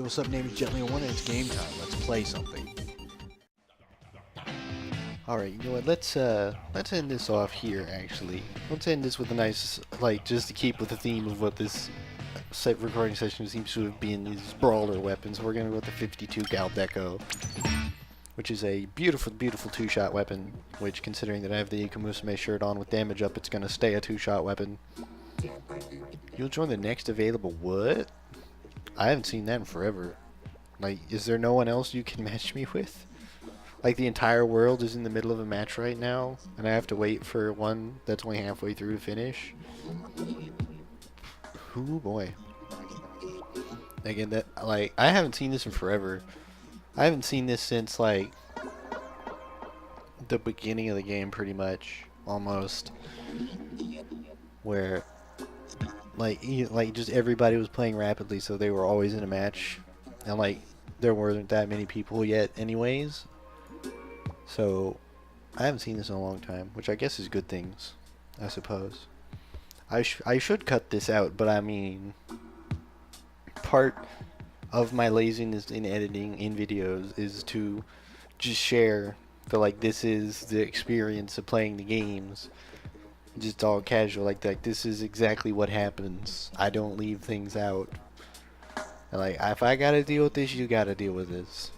what's up? Name is Gently on One, and it's game time. Let's play something. Alright, you know what, let's end this off here, actually. Let's end this with a nice, like, just to keep with the theme of what this recording session seems to have been, these brawler weapons. We're gonna go with the 52 cal deco, which is a beautiful, beautiful two-shot weapon, which, considering that I have the Ikamusume shirt on with damage up, it's gonna stay a two-shot weapon. You'll join the next available what? I haven't seen that in forever. Like, is there no one else you can match me with? Like, the entire world is in the middle of a match right now, and I have to wait for one that's only halfway through to finish? Ooh, boy. Again, that, like, I haven't seen this in forever. I haven't seen this since, like, the beginning of the game, pretty much. Almost. Where, like, just everybody was playing rapidly, so they were always in a match. And, like, there weren't that many people yet anyways. So, I haven't seen this in a long time, which I guess is good things, I suppose. I should cut this out, but I mean, part of my laziness in editing in videos is to just share the, like, this is the experience of playing the games. Just all casual, like this is exactly what happens. I don't leave things out. And, like, if I gotta deal with this, you gotta deal with this.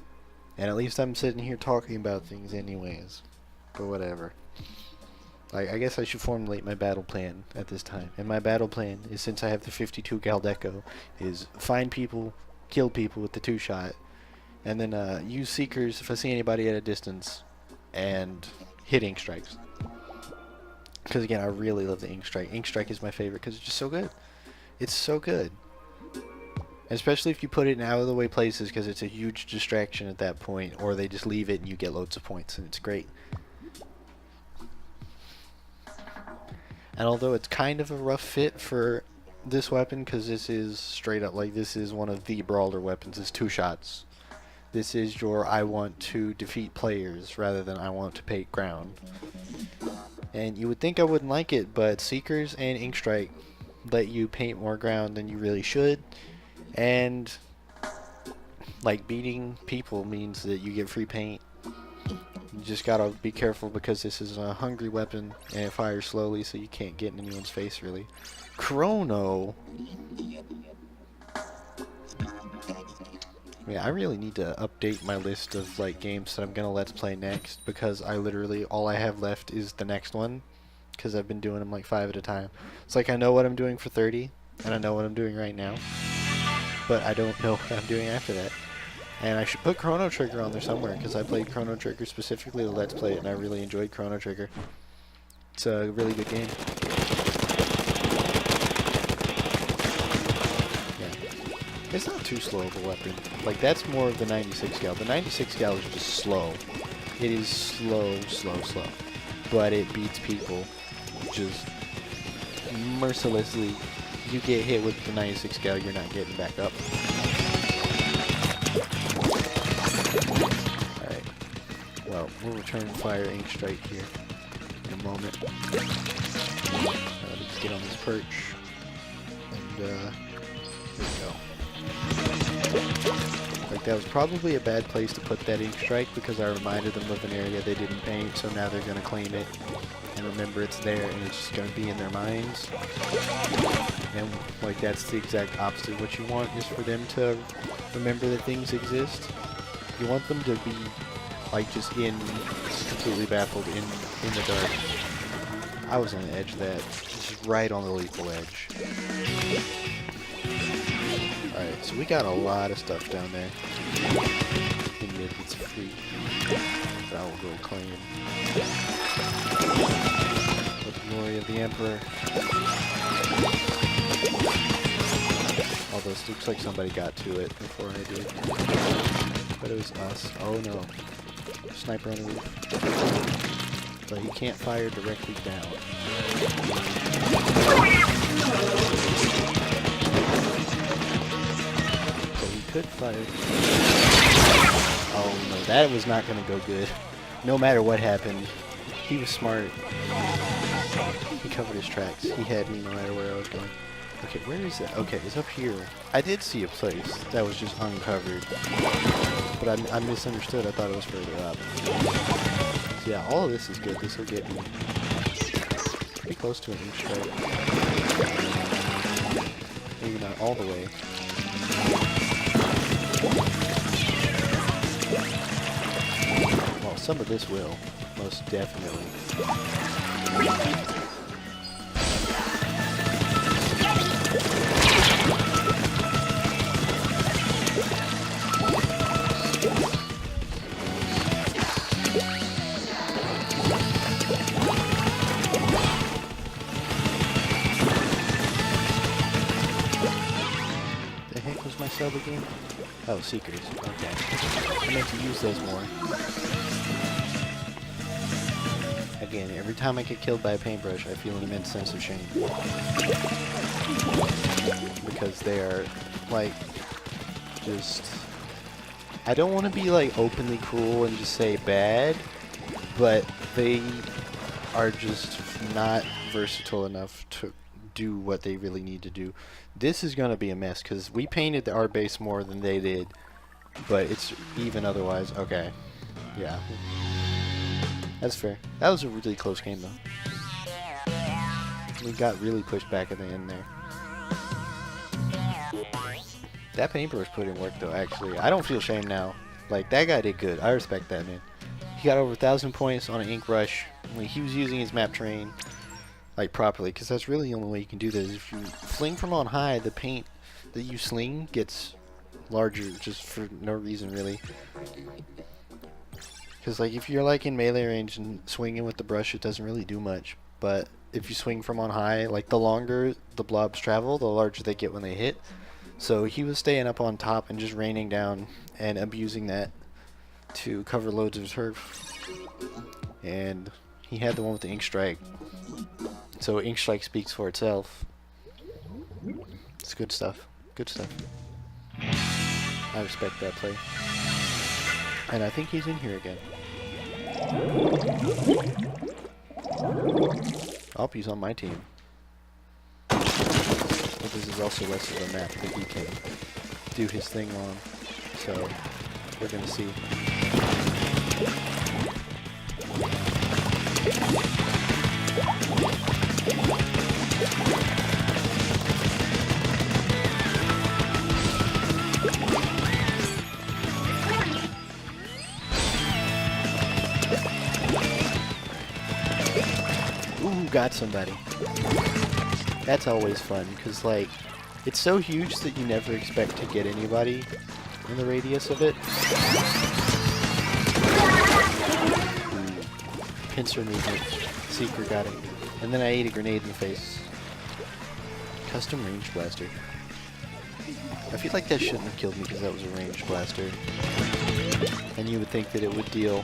And at least I'm sitting here talking about things anyways. But whatever. Like, I guess I should formulate my battle plan at this time. And my battle plan is, since I have the 52 cal deco, is find people, kill people with the two-shot, and then use seekers if I see anybody at a distance, and hit ink strikes. Because again, I really love the ink strike. Ink strike is my favorite because it's just so good. It's so good. Especially if you put it in out of the way places, because it's a huge distraction at that point, or they just leave it and you get loads of points, and it's great. And although it's kind of a rough fit for this weapon, because this is straight up, like, this is one of the brawler weapons, it's two shots. This is your I want to defeat players rather than I want to paint ground. And you would think I wouldn't like it, but Seekers and Ink Strike let you paint more ground than you really should. And, like, beating people means that you get free paint. You just gotta be careful because this is a hungry weapon and it fires slowly, so you can't get in anyone's face, really. Chrono! Yeah, I really need to update my list of, like, games that I'm gonna let's play next, because I literally, all I have left is the next one, because I've been doing them like 5 at a time. It's like I know what I'm doing for 30, and I know what I'm doing right now, but I don't know what I'm doing after that. And I should put Chrono Trigger on there somewhere, because I played Chrono Trigger specifically to let's play it, and I really enjoyed Chrono Trigger. It's a really good game. It's not too slow of a weapon. Like, that's more of the 96 cal. The 96 cal is just slow. It is slow, slow, slow. But it beats people just mercilessly. You get hit with the 96 cal, you're not getting back up. Alright. Well, we'll return fire Ink Strike here in a moment. Let's get on this perch. And, here we go. Like, that was probably a bad place to put that Ink Strike, because I reminded them of an area they didn't paint, so now they're going to claim it and remember it's there, and it's just going to be in their minds. And, like, that's the exact opposite. What you want is for them to remember that things exist. You want them to be, like, just completely baffled in the dark. I was on the edge of that. Just right on the lethal edge. Alright, so we got a lot of stuff down there. In mid, it's free. That will go claim. For the glory of the Emperor. Although it looks like somebody got to it before I did. But it was us. Oh no. Sniper on the roof. But he can't fire directly down. Could fire. Oh no, that was not going to go good. No matter what happened, he was smart. He covered his tracks. He had me no matter where I was going. Okay, where is it? Okay, it's up here. I did see a place that was just uncovered. But I misunderstood. I thought it was further up. So yeah, all of this is good. This will get me pretty close to an inch strike. Maybe not all the way. Well, some of this will. Most definitely. The heck was my sub again? Oh, Seekers. Okay. I meant to use those more. Again, every time I get killed by a paintbrush, I feel an immense sense of shame. Because they are, like, just... I don't want to be, like, openly cruel and just say bad, but they are just not versatile enough to do what they really need to do. This is going to be a mess, because we painted our base more than they did, but it's even otherwise. Okay. Yeah. That's fair. That was a really close game, though. We got really pushed back at the end there. That paintbrush put in work, though, actually. I don't feel shame now. Like, that guy did good. I respect that, man. He got over 1,000 points on an ink rush. Like, he was using his map terrain, like, properly, because that's really the only way you can do this. If you fling from on high, the paint that you sling gets larger just for no reason, really. Because, like, if you're, like, in melee range and swinging with the brush, it doesn't really do much. But if you swing from on high, like, the longer the blobs travel, the larger they get when they hit. So he was staying up on top and just raining down and abusing that to cover loads of turf. And he had the one with the ink strike. So ink strike speaks for itself. It's good stuff. Good stuff. I respect that play. And I think he's in here again. I hope he's on my team. But this is also less of a map that he can do his thing on. So, we're gonna see. Ooh, got somebody. That's always fun, because, like, it's so huge that you never expect to get anybody in the radius of it. Ooh, pincer movement. Seeker got it. And then I ate a grenade in the face. Custom range blaster. I feel like that shouldn't have killed me because that was a ranged blaster. And you would think that it would deal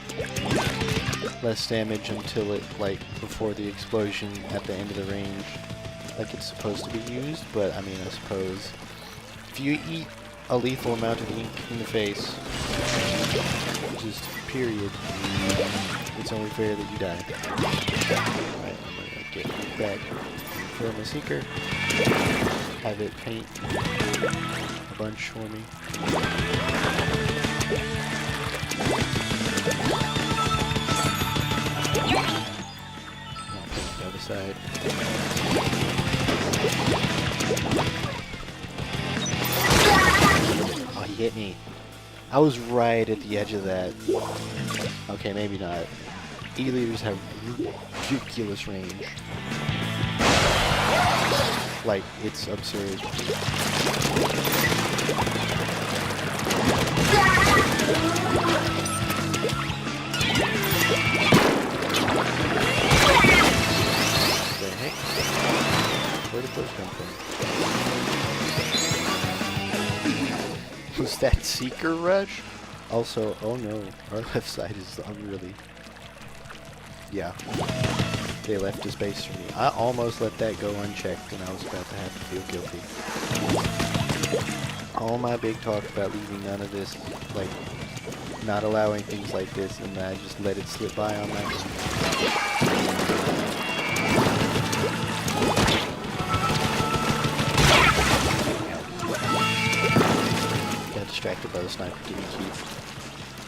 less damage until it, like, before the explosion at the end of the range. Like it's supposed to be used, but I mean, I suppose if you eat a lethal amount of ink in the face, just period, it's only fair that you die. Alright, I'm gonna get ink back for my Seeker, have it paint a bunch for me. I'll paint the other side. Oh, he hit me. I was right at the edge of that. Okay, maybe not. E-leaders have ridiculous range. Like, it's absurd. The heck? Where did those come from? Was that Seeker rush? Also, oh no, our left side is unreally... Yeah. They left his base for me. I almost let that go unchecked and I was about to have to feel guilty. All my big talk about leaving none of this, like, not allowing things like this, and I just let it slip by on my own. sniper didn't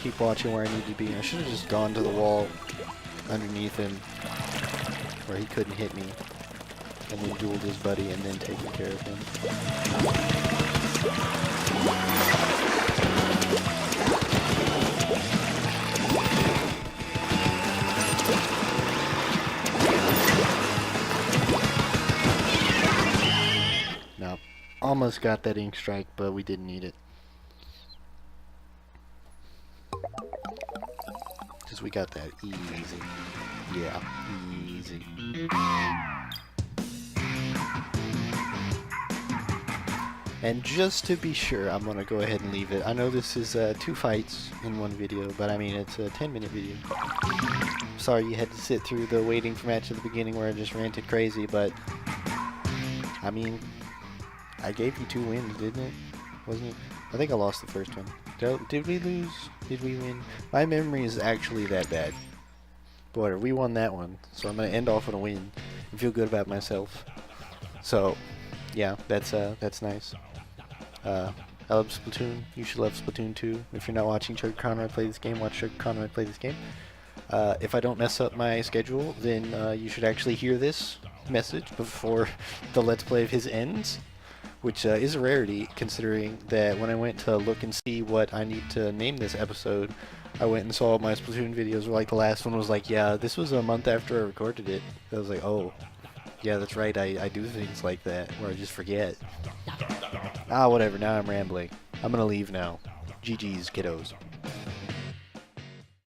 keep watching where I needed to be. I should have just gone to the wall underneath him where he couldn't hit me, and then dueled his buddy and then taken care of him. Now, almost got that ink strike, but we didn't need it. Because we got that easy. Yeah, easy. And just to be sure, I'm going to go ahead and leave it. I know this is 2 fights in one video, but I mean, it's a 10-minute video. Sorry you had to sit through the waiting for match at the beginning where I just ranted crazy, but I mean, I gave you 2 wins, didn't it? Wasn't it? I think I lost the first one. Did we lose? Did we win? My memory is actually that bad. But whatever, we won that one, so I'm going to end off on a win and feel good about myself. So, yeah, that's nice. I love Splatoon. You should love Splatoon 2. If you're not watching Chuck Conrad play this game, watch Chuck Conrad play this game. If I don't mess up my schedule, then you should actually hear this message before the Let's Play of his ends, which is a rarity, considering that when I went to look and see what I need to name this episode, I went and saw my Splatoon videos where, like, the last one was like, yeah, this was a month after I recorded it. I was like, oh, yeah, that's right, I do things like that, where I just forget. Ah, whatever, now I'm rambling. I'm gonna leave now. GG's, kiddos.